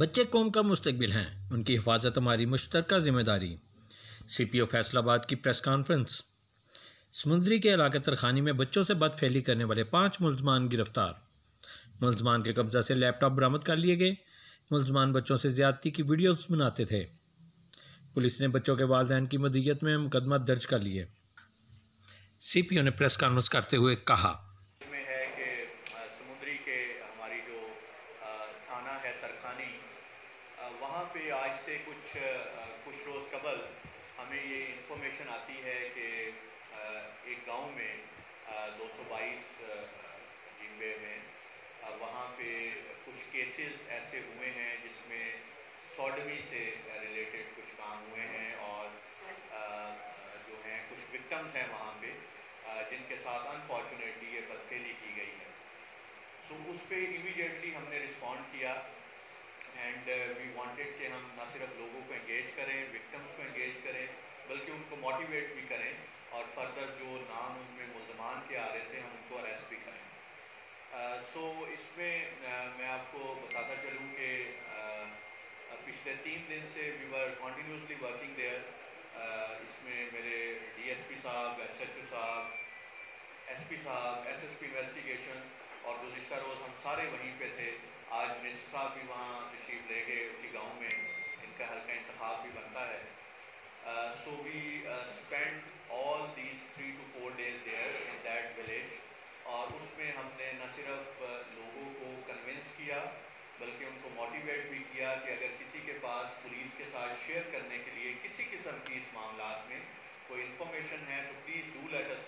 बच्चे कौम का मुस्तकबिल हैं, उनकी हिफाजत हमारी मुश्तरका जिम्मेदारी। CPO फैसलाबाद की प्रेस कॉन्फ्रेंस। समुंदरी के इलाके तरखानी में बच्चों से बदफेली करने वाले 5 मुलजमान गिरफ्तार। मुलजमान के कब्जा से लैपटॉप बरामद कर लिए गए। मुलजमान बच्चों से ज्यादती की वीडियोस बनाते थे। पुलिस ने बच्चों के वालिदैन की मदीयत में मुकदमा दर्ज कर लिए। CPO ने प्रेस कॉन्फ्रेंस करते हुए कहा, समुंदरी के हमारी जो थाना है तरखानी, वहाँ पे आज से कुछ रोज़ कबल हमें ये इन्फॉर्मेशन आती है कि एक गांव में 222 जिम्बे में वहाँ पे कुछ केसेस ऐसे हुए हैं जिसमें सॉडमी से रिलेटेड कुछ काम हुए हैं और जो हैं कुछ विक्टिम्स हैं वहाँ पे जिनके साथ अनफॉर्चुनेटली ये बदफेली की गई है। सो उस पर इमीडिएटली हमने रिस्पॉन्ड किया एंड वी वांटेड कि हम ना सिर्फ लोगों को एंगेज करें, विक्टिम्स को एंगेज करें, बल्कि उनको मोटिवेट भी करें और फर्दर जो नाम उनमें मुल्ज़मान के आ रहे थे हम उनको अरेस्ट भी करें। सो इसमें मैं आपको बताता चलूँ कि पिछले 3 दिन से we were continuously working there. इसमें मेरे DSP साहब, SHO साहब, SP साहब, SSP इन्वेस्टिगेशन और गुज़िश्ता रोज़ हम सारे वहीं पे थे। आज मिनिस्टर साहब भी वहाँ तशरीफ़ ले गए उसी गांव में, इनका हल्का इंतखाब भी बनता है। So we spend all these 3 to 4 days there in that village और उसमें हमने न सिर्फ लोगों को कन्विंस किया बल्कि उनको मोटिवेट भी किया कि अगर किसी के पास पुलिस के साथ शेयर करने के लिए किसी किस्म की इस मामलात में कोई इन्फॉर्मेशन है तो प्लीज़ डू लेट अस